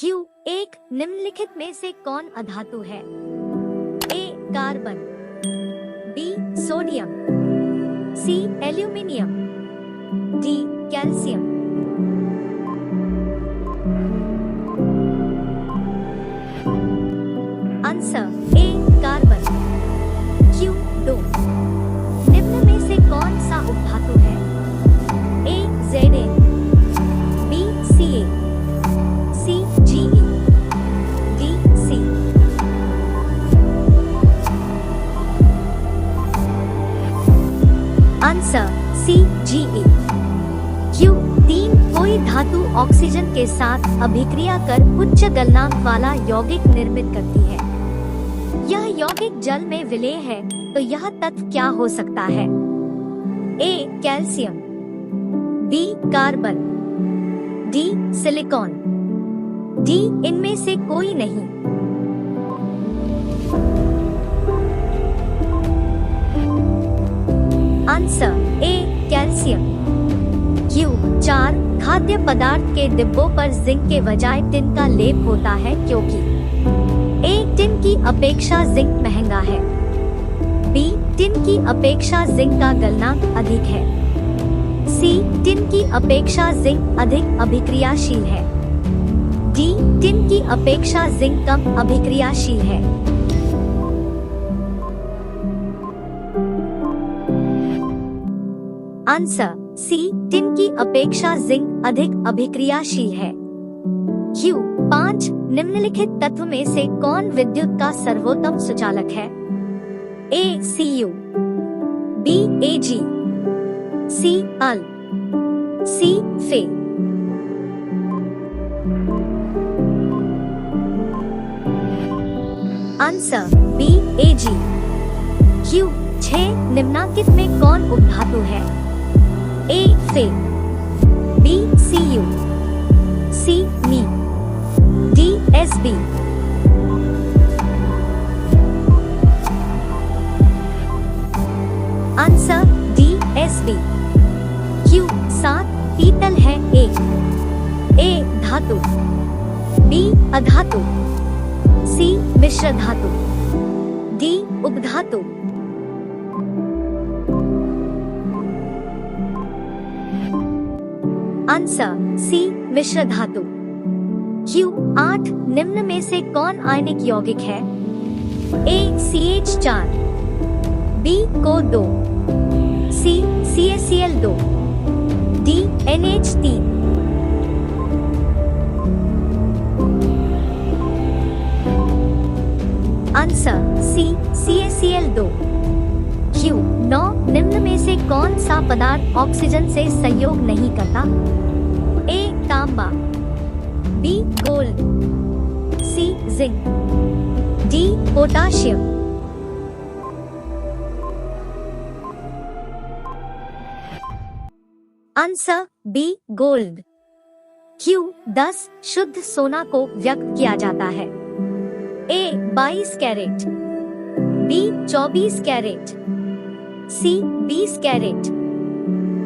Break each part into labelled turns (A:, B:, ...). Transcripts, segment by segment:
A: Q एक निम्नलिखित में से कौन अधातु है? A carbon, B sodium, C aluminium, D calcium. Answer A carbon. Q दो निम्न में से कौन सा उपधातु है? A Za, B Ca, C Ge, D C. Answer C Ge। Q तीन कोई धातु ऑक्सीजन के साथ अभिक्रिया कर उच्च गलनांक वाला यौगिक निर्मित करती है। यह यौगिक जल में विलेय है, तो यह तत्व क्या हो सकता है? A calcium, B carbon, D silicon, D इनमें से कोई नहीं। Answer A calcium. क्यू चार खाद्य पदार्थ के डिब्बों पर जिंक के बजाय टिन का लेप होता है क्योंकि ए टिन की अपेक्षा जिंक महंगा है, बी टिन की अपेक्षा जिंक का गलनांक अधिक है, सी टिन की अपेक्षा जिंक अधिक अभिक्रियाशील है, डी टिन की अपेक्षा जिंक कम अभिक्रियाशील है। आंसर सी टिन की अपेक्षा जिंक अधिक अभिक्रियाशील है। क्यू पांच निम्नलिखित तत्व में से कौन विद्युत का सर्वोत्तम सुचालक है? A Cu, B Ag, C Al, C Fe. Answer B Ag। Q छह निम्नांकित में कौन उपधातु है? ए फे, बी Cu, सी मी, D Sb। Answer D Sb। Q सात पीतल है ए धातु, बी अधातु, सी मिश्र धातु, डी उपधातु। आंसर सी मिश्र धातु। क्यू आठ निम्न में से कौन आयनिक यौगिक है? A CH4, B CO2, C CaCl2, D NH3। Answer C CaCl2। Q नौ निम्न में से कौन सा पदार्थ ऑक्सीजन से संयोग नहीं करता? ए तांबा, B gold, C zinc, D potassium. Answer B gold. Q 10 शुद्ध सोना को व्यक्त किया जाता है? A 22 carat, B 24 carat, C 20 carat,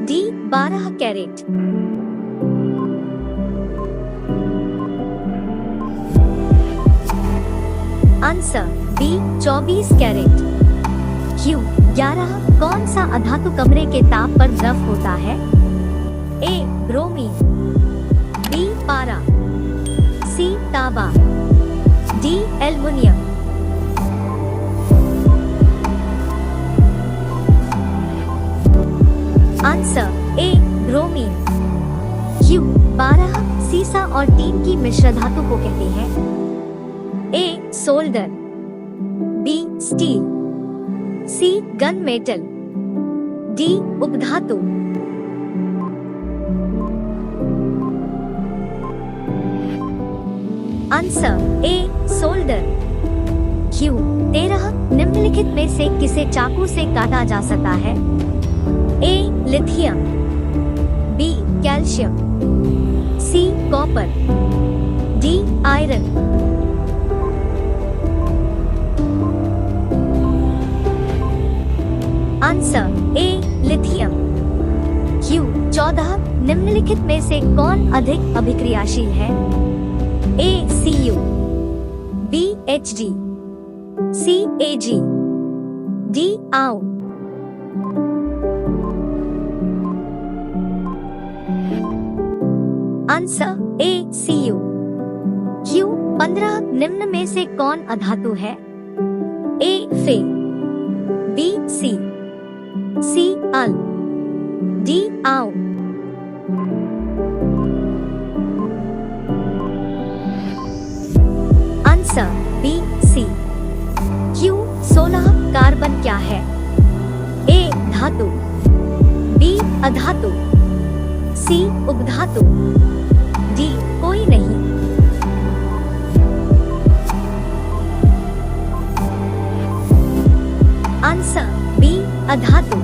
A: D 12 carat. Answer B 24 carat. Q 11 कौन सा अधातु कमरे के ताप पर द्रव होता है? ए ब्रोमीन, बी पारा, सी तांबा, D aluminium. Answer A bromine. Q 12 सीसा और टीन की मिश्र धातु को कहते हैं? A solder, B steel, C gun metal, D उपधातु। Answer A solder. क्यू 13 निम्नलिखित में से किसे चाकू से काटा जा सकता है? A lithium, B calcium, C copper, D iron. Answer A lithium. Q 14 निम्नलिखित में से कौन अधिक अभिक्रियाशील है? A Cu, B Hg, C Ag, D Au। Answer A Cu। Q 15 निम्न में से कौन अधातु है? A Fe, B C, C Al, D Au। Answer B C। Q 16 carbon क्या है? A धातु, B अधातु, C उपधातु, D कोई नहीं। Answer B अधातु।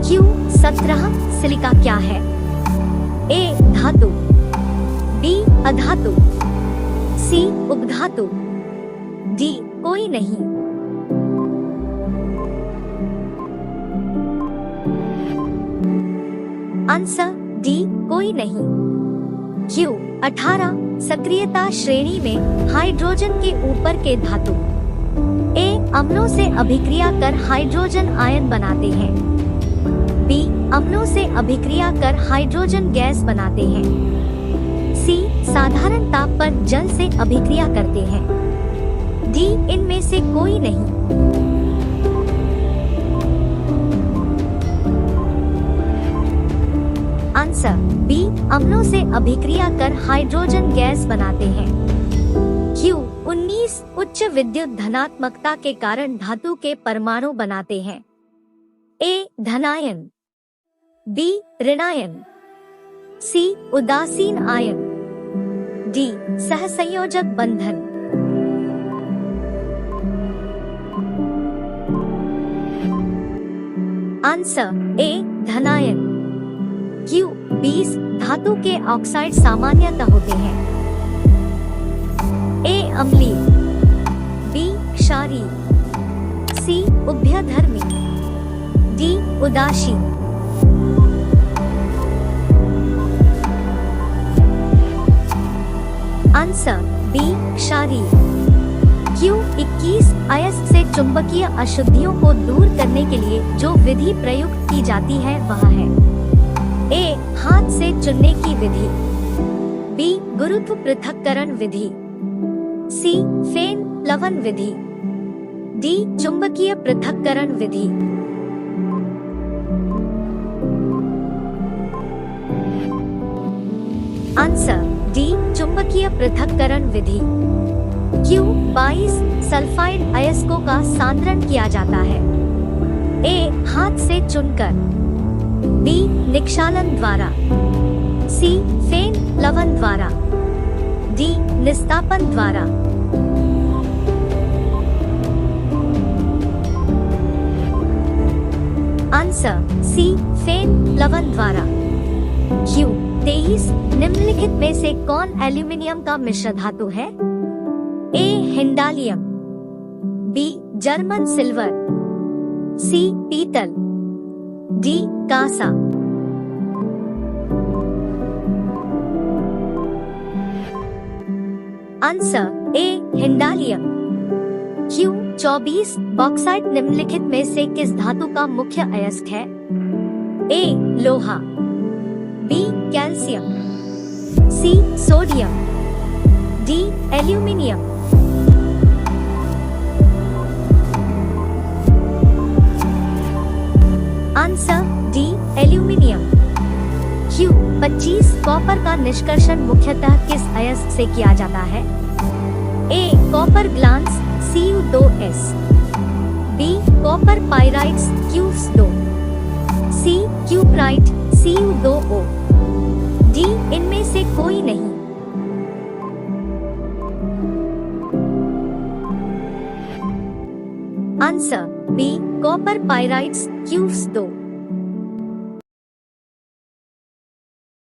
A: Q 17 सिलिका क्या है? A धातु, B अधातु, C उपधातु, D कोई नहीं। आंसर D कोई नहीं। Q 18 सक्रियता श्रेणी में हाइड्रोजन के ऊपर के धातु। A अम्लों से अभिक्रिया कर हाइड्रोजन आयन बनाते हैं। B अम्लों से अभिक्रिया कर हाइड्रोजन गैस बनाते हैं। C साधारण ताप पर जल से अभिक्रिया करते हैं। D इनमें से कोई नहीं। आंसर B अम्लों से अभिक्रिया कर हाइड्रोजन गैस बनाते हैं। Q 19 उच्च विद्युत धनात्मकता के कारण धातु के परमाणु बनाते हैं। A धनायन, B ऋणायन, C उदासीन आयन, D सहसंयोजक बंधन। Answer A धनायन। Q 20 धातु के ऑक्साइड सामान्यतः होते हैं। A अम्लीय, B क्षारीय, C उभयधर्मी, D उदासीन। आंसर B क्षारीय। Q 21 अयस्क से चुंबकीय अशुद्धियों को दूर करने के लिए जो विधि प्रयुक्त की जाती है वह है। A हाथ से चुनने की विधि, B गुरुत्व पृथक्करण विधि, C फेन प्लवन विधि, D चुंबकीय पृथक्करण विधि। आंसर D चुंबकीय पृथक्करण विधि। Q 22 सल्फाइड अयस्कों का सांद्रण किया जाता है। A हाथ से चुनकर, B निक्षालन द्वारा, C फेन प्लवन द्वारा, D निस्तापन द्वारा। आंसर C फेन प्लवन द्वारा। Q 23 निम्नलिखित में से कौन एल्यूमिनियम का मिश्र धातु है? A Hindalium, B German silver, C पीतल, D कांसा। Answer A Hindalium. Q 24 bauxite निम्नलिखित में से किस धातु का मुख्य अयस्क है? A लोहा, B calcium, C sodium, D aluminium. Answer D aluminium. Q 25 copper का निष्कर्षण मुख्यतः किस अयस्क से किया जाता है? A copper glance Cu2S, B copper pyrites Cu2, C cuprite Cu2O, D इनमें से कोई नहीं। Answer B copper pyrites Cu2।